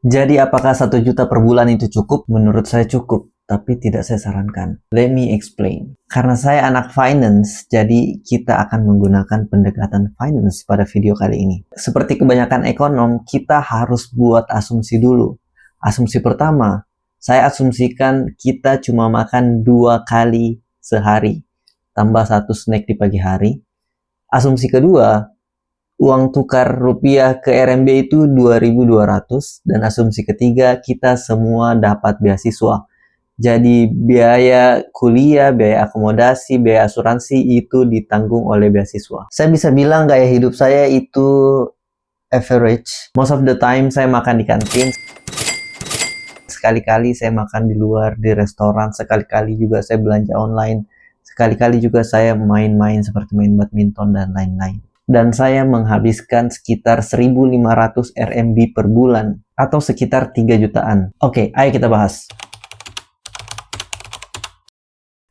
Jadi apakah 1 juta per bulan itu cukup? Menurut saya cukup, tapi tidak saya sarankan. Let me explain. Karena saya anak finance, jadi kita akan menggunakan pendekatan finance pada video kali ini. Seperti kebanyakan ekonom, kita harus buat asumsi dulu. Asumsi pertama, saya asumsikan kita cuma makan 2 kali sehari, tambah 1 snack di pagi hari. Asumsi kedua, uang tukar rupiah ke RMB itu 2.200, dan asumsi ketiga kita semua dapat beasiswa. Jadi biaya kuliah, biaya akomodasi, biaya asuransi itu ditanggung oleh beasiswa. Saya bisa bilang gaya hidup saya itu average. Most of the time saya makan di kantin. Sekali-kali saya makan di luar, di restoran. Sekali-kali juga saya belanja online. Sekali-kali juga saya main-main seperti main badminton dan lain-lain. Dan saya menghabiskan sekitar 1.500 RMB per bulan, atau sekitar 3 jutaan. Oke, ayo kita bahas.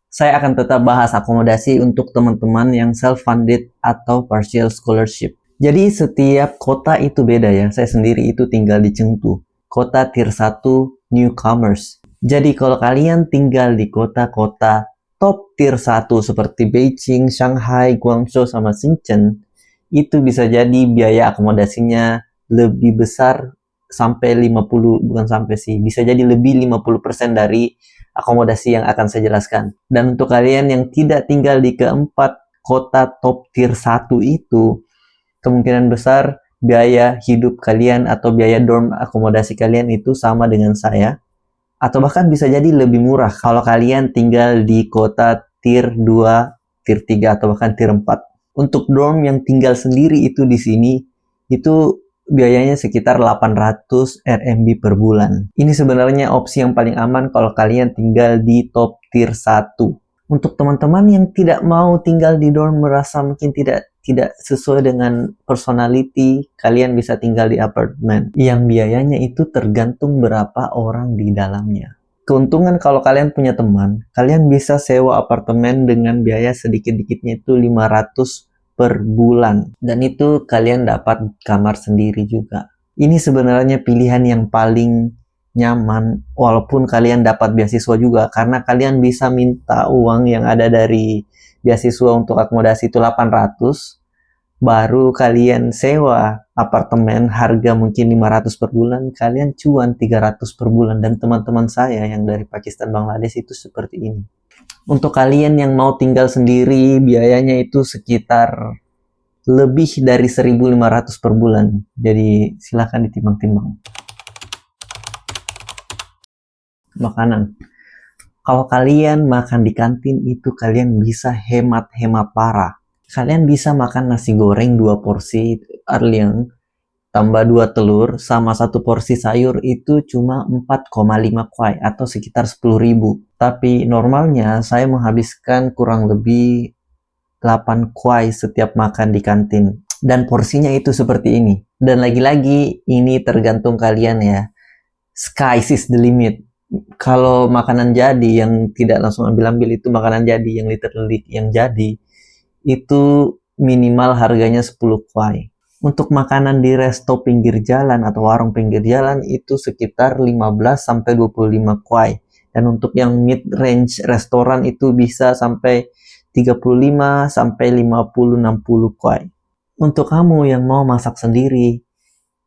Saya akan tetap bahas akomodasi untuk teman-teman yang self-funded atau partial scholarship. Jadi setiap kota itu beda ya. Saya sendiri itu tinggal di Chengdu, kota tier 1 newcomers. Jadi kalau kalian tinggal di kota-kota top tier 1 seperti Beijing, Shanghai, Guangzhou, sama Shenzhen, itu bisa jadi biaya akomodasinya lebih besar sampai 50, bukan sampai sih, bisa jadi lebih 50% dari akomodasi yang akan saya jelaskan. Dan untuk kalian yang tidak tinggal di keempat kota top tier 1 itu, kemungkinan besar biaya hidup kalian atau biaya dorm akomodasi kalian itu sama dengan saya, atau bahkan bisa jadi lebih murah kalau kalian tinggal di kota tier 2, tier 3, atau bahkan tier 4. Untuk dorm yang tinggal sendiri itu di sini, itu biayanya sekitar 800 RMB per bulan. Ini sebenarnya opsi yang paling aman kalau kalian tinggal di top tier 1. Untuk teman-teman yang tidak mau tinggal di dorm, merasa mungkin tidak sesuai dengan personality, kalian bisa tinggal di apartemen yang biayanya itu tergantung berapa orang di dalamnya. Keuntungan kalau kalian punya teman, kalian bisa sewa apartemen dengan biaya sedikit-dikitnya itu 500 per bulan. Dan itu kalian dapat kamar sendiri juga. Ini sebenarnya pilihan yang paling nyaman, walaupun kalian dapat beasiswa juga, karena kalian bisa minta uang yang ada dari beasiswa untuk akomodasi itu 800, baru kalian sewa apartemen harga mungkin 500 per bulan, kalian cuan 300 per bulan. Dan teman-teman saya yang dari Pakistan, Bangladesh itu seperti ini. Untuk kalian yang mau tinggal sendiri, biayanya itu sekitar lebih dari 1.500 per bulan. Jadi silahkan ditimbang-timbang. Makanan. Kalau kalian makan di kantin itu kalian bisa hemat-hemat parah. Kalian bisa makan nasi goreng 2 porsi arliang, tambah 2 telur, sama 1 porsi sayur itu cuma 4,5 kuai atau sekitar 10.000. Tapi normalnya saya menghabiskan kurang lebih 8 kuai setiap makan di kantin. Dan porsinya itu seperti ini. Dan lagi-lagi ini tergantung kalian ya. Sky is the limit. Kalau makanan jadi yang tidak langsung ambil-ambil, itu makanan jadi yang literally yang jadi, itu minimal harganya 10 kuai. Untuk makanan di resto pinggir jalan atau warung pinggir jalan itu sekitar 15-25 kuai. Dan untuk yang mid range restoran itu bisa sampai 35-50-60 kuai. Untuk kamu yang mau masak sendiri,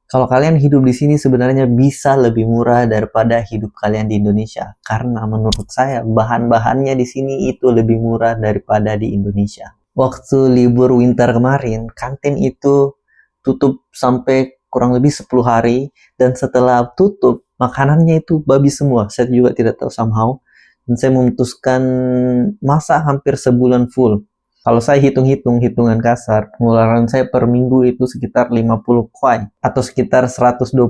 kalau kalian hidup di sini sebenarnya bisa lebih murah daripada hidup kalian di Indonesia. Karena menurut saya bahan-bahannya di sini itu lebih murah daripada di Indonesia. Waktu libur winter kemarin, kantin itu tutup sampai kurang lebih 10 hari. Dan setelah tutup, makanannya itu babi semua. Saya juga tidak tahu somehow. Dan saya memutuskan masak hampir sebulan full. Kalau saya hitungan kasar, pengeluaran saya per minggu itu sekitar 50 kuai atau sekitar 120.000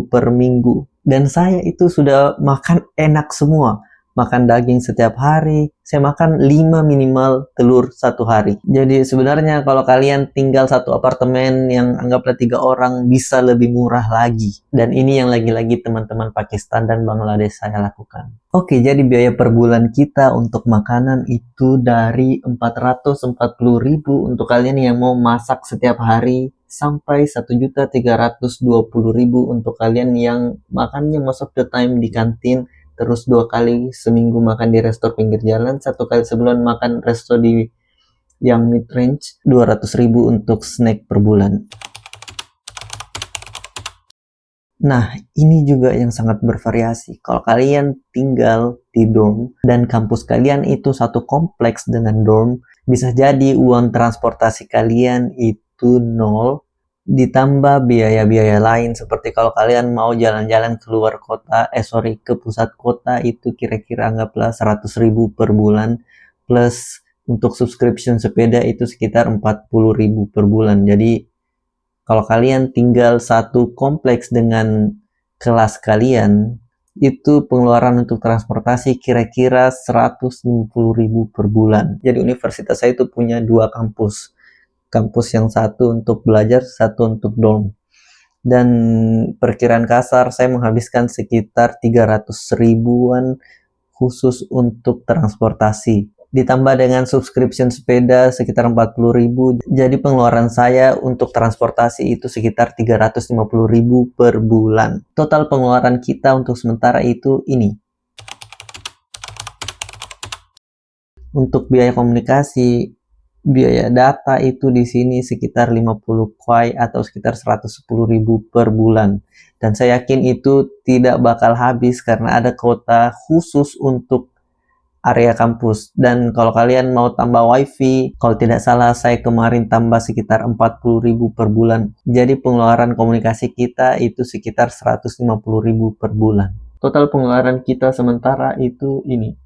per minggu. Dan saya itu sudah makan enak semua. makan daging setiap hari, saya makan 5 minimal telur satu hari. Jadi sebenarnya kalau kalian tinggal satu apartemen yang anggaplah 3 orang bisa lebih murah lagi. Dan ini yang lagi-lagi teman-teman Pakistan dan Bangladesh saya lakukan. Oke, jadi biaya per bulan kita untuk makanan itu dari 440.000 untuk kalian yang mau masak setiap hari sampai 1.320.000 untuk kalian yang makannya most of the time di kantin, terus 2 kali seminggu makan di resto pinggir jalan, 1 kali sebulan makan resto di yang mid range, 200.000 untuk snack per bulan. Nah, ini juga yang sangat bervariasi. Kalau kalian tinggal di dorm dan kampus kalian itu satu kompleks dengan dorm, bisa jadi uang transportasi kalian itu nol, ditambah biaya-biaya lain seperti kalau kalian mau jalan-jalan keluar kota, ke pusat kota itu kira-kira anggaplah 100.000 per bulan, plus untuk subscription sepeda itu sekitar 40.000 per bulan. Jadi kalau kalian tinggal satu kompleks dengan kelas kalian, itu pengeluaran untuk transportasi kira-kira 150.000 per bulan. Jadi universitas saya itu punya 2 kampus. Kampus yang satu untuk belajar, satu untuk dorm. Dan perkiraan kasar saya menghabiskan sekitar 300 ribuan khusus untuk transportasi. Ditambah dengan subscription sepeda sekitar 40.000. Jadi pengeluaran saya untuk transportasi itu sekitar 350.000 per bulan. Total pengeluaran kita untuk sementara itu ini. Untuk biaya komunikasi, biaya data itu di sini sekitar 50 kuai atau sekitar 110.000 per bulan. Dan saya yakin itu tidak bakal habis karena ada kuota khusus untuk area kampus. Dan kalau kalian mau tambah wifi, kalau tidak salah saya kemarin tambah sekitar 40.000 per bulan. Jadi pengeluaran komunikasi kita itu sekitar 150.000 per bulan. Total pengeluaran kita sementara itu ini.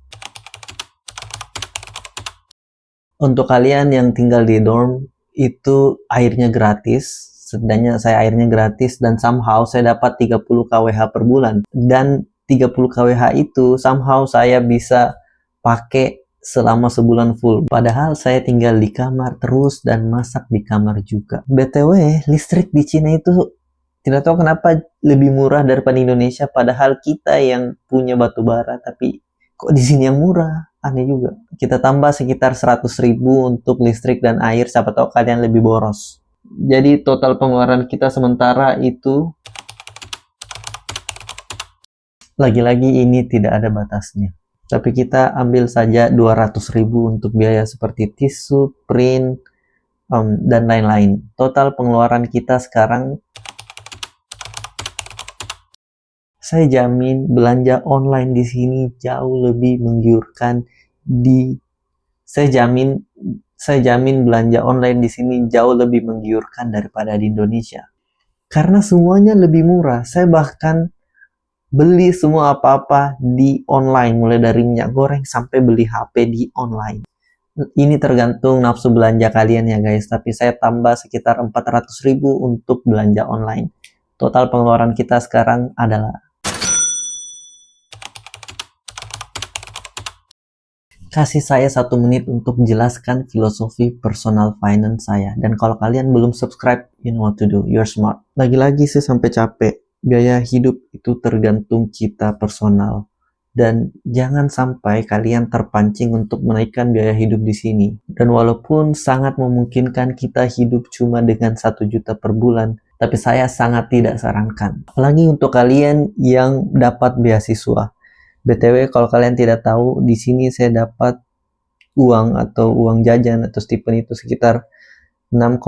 Untuk kalian yang tinggal di dorm, itu airnya gratis. Setidaknya saya airnya gratis dan somehow saya dapat 30 kWh per bulan. Dan 30 kWh itu somehow saya bisa pakai selama sebulan full. Padahal saya tinggal di kamar terus dan masak di kamar juga. BTW, listrik di Cina itu tidak tahu kenapa lebih murah daripada Indonesia. Padahal kita yang punya batu bara, tapi kok di sini yang murah? Aneh juga. Kita tambah sekitar 100.000 untuk listrik dan air, siapa tahu kalian lebih boros. Jadi total pengeluaran kita sementara itu, lagi-lagi ini tidak ada batasnya. Tapi kita ambil saja 200.000 untuk biaya seperti tisu, print, dan lain-lain. Total pengeluaran kita sekarang, saya jamin belanja online di sini jauh lebih menggiurkan saya jamin belanja online di sini jauh lebih menggiurkan daripada di Indonesia. Karena semuanya lebih murah. Saya bahkan beli semua apa-apa di online, mulai dari minyak goreng sampai beli HP di online. Ini tergantung nafsu belanja kalian ya guys, tapi saya tambah sekitar 400.000 untuk belanja online. Total pengeluaran kita sekarang adalah, kasih saya 1 menit untuk jelaskan filosofi personal finance saya. Dan kalau kalian belum subscribe, you know what to do, you're smart. Lagi-lagi saya sampai capek. Biaya hidup itu tergantung kita personal. Dan jangan sampai kalian terpancing untuk menaikkan biaya hidup di sini. Dan walaupun sangat memungkinkan kita hidup cuma dengan 1 juta per bulan, tapi saya sangat tidak sarankan. Apalagi untuk kalian yang dapat beasiswa. BTW, kalau kalian tidak tahu, di sini saya dapat uang atau uang jajan atau stipend itu sekitar 6,5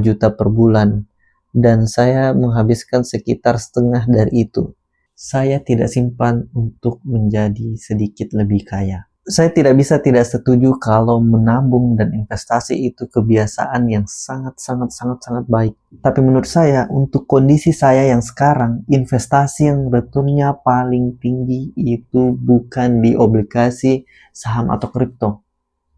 juta per bulan. Dan saya menghabiskan sekitar setengah dari itu. Saya tidak simpan untuk menjadi sedikit lebih kaya. Saya tidak setuju kalau menabung dan investasi itu kebiasaan yang sangat baik. Tapi menurut saya, untuk kondisi saya yang sekarang, investasi yang returnnya paling tinggi itu bukan di obligasi, saham atau kripto,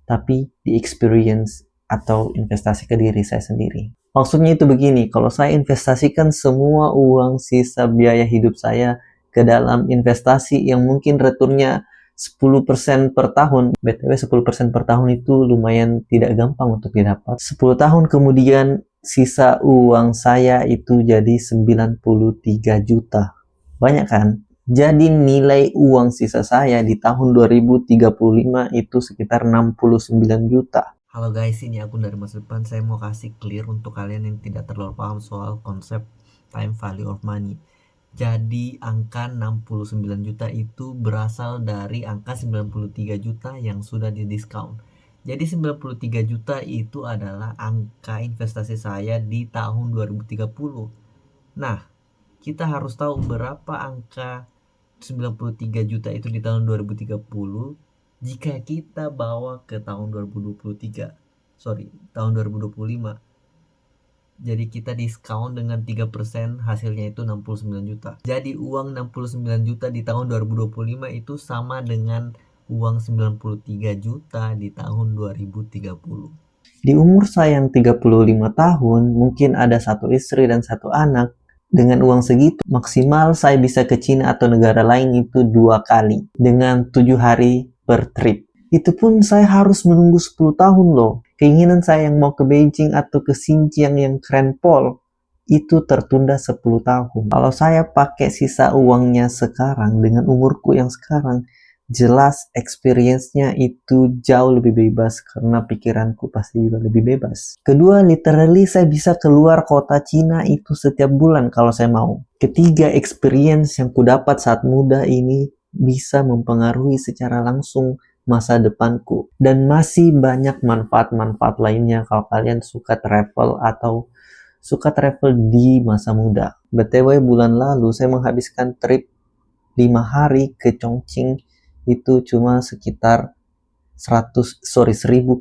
tapi di experience atau investasi ke diri saya sendiri. Maksudnya itu begini, kalau saya investasikan semua uang sisa biaya hidup saya ke dalam investasi yang mungkin returnnya 10% per tahun. BTW 10% per tahun itu lumayan tidak gampang untuk didapat. 10 tahun kemudian sisa uang saya itu jadi 93 juta. Banyak kan? Jadi nilai uang sisa saya di tahun 2035 itu sekitar 69 juta. Halo guys, ini aku dari masa depan. Saya mau kasih clear untuk kalian yang tidak terlalu paham soal konsep time value of money. Jadi angka 69 juta itu berasal dari angka 93 juta yang sudah didiskon. Jadi 93 juta itu adalah angka investasi saya di tahun 2030. Nah, kita harus tahu berapa angka 93 juta itu di tahun 2030 jika kita bawa ke tahun 2023. Tahun 2025. Jadi kita diskon dengan 3%, hasilnya itu 69 juta. Jadi uang 69 juta di tahun 2025 itu sama dengan uang 93 juta di tahun 2030. Di umur saya yang 35 tahun, mungkin ada satu istri dan satu anak. Dengan uang segitu, maksimal saya bisa ke Cina atau negara lain itu 2 kali. Dengan 7 hari per trip. Itu pun saya harus menunggu 10 tahun loh. Keinginan saya yang mau ke Beijing atau ke Xinjiang yang keren pol, itu tertunda 10 tahun. Kalau saya pakai sisa uangnya sekarang dengan umurku yang sekarang, jelas experience-nya itu jauh lebih bebas karena pikiranku pasti juga lebih bebas. Kedua, literally saya bisa keluar kota Cina itu setiap bulan kalau saya mau. Ketiga, experience yang kudapat saat muda ini bisa mempengaruhi secara langsung masa depanku. Dan masih banyak manfaat-manfaat lainnya kalau kalian suka travel atau suka travel di masa muda. BTW bulan lalu saya menghabiskan trip 5 hari ke Chongqing itu cuma sekitar 1000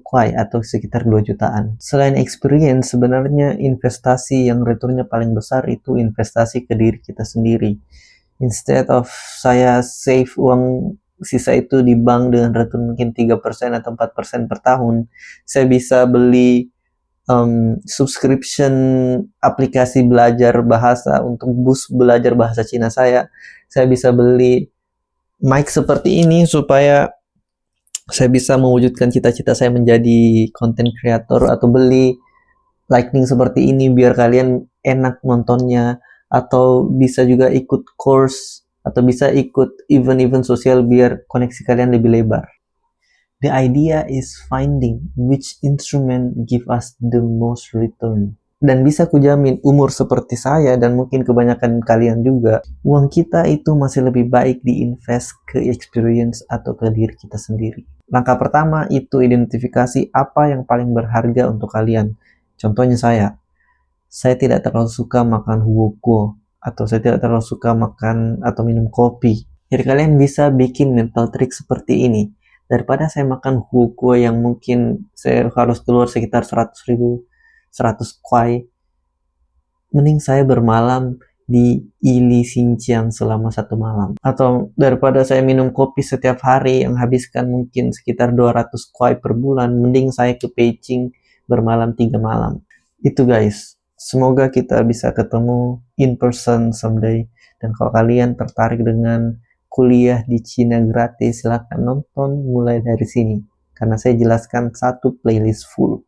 kuai atau sekitar 2 jutaan. Selain experience, sebenarnya investasi yang returnnya paling besar itu investasi ke diri kita sendiri. Instead of saya save uang sisa itu di bank dengan return mungkin 3% atau 4% per tahun, saya bisa beli subscription aplikasi belajar bahasa untuk boost belajar bahasa Cina saya. Saya bisa beli mic seperti ini supaya saya bisa mewujudkan cita-cita saya menjadi content creator, atau beli lightning seperti ini biar kalian enak nontonnya, atau bisa juga ikut course atau bisa ikut event-event sosial biar koneksi kalian lebih lebar. The idea is finding which instrument give us the most return. Dan bisa kujamin umur seperti saya dan mungkin kebanyakan kalian juga, uang kita itu masih lebih baik diinvest ke experience atau ke diri kita sendiri. Langkah pertama itu identifikasi apa yang paling berharga untuk kalian. Contohnya saya tidak terlalu suka makan huoguo, atau saya tidak terlalu suka makan atau minum kopi. Jadi kalian bisa bikin mental trick seperti ini. Daripada saya makan huoguo yang mungkin saya harus keluar sekitar 100.000, 100 kuai, mending saya bermalam di Ili Xinjiang selama 1 malam. Atau daripada saya minum kopi setiap hari yang habiskan mungkin sekitar 200 kuai per bulan, mending saya ke Beijing bermalam 3 malam. Itu guys, semoga kita bisa ketemu in person someday. Dan kalau kalian tertarik dengan kuliah di Cina gratis, silahkan nonton mulai dari sini. Karena saya jelaskan 1 playlist full.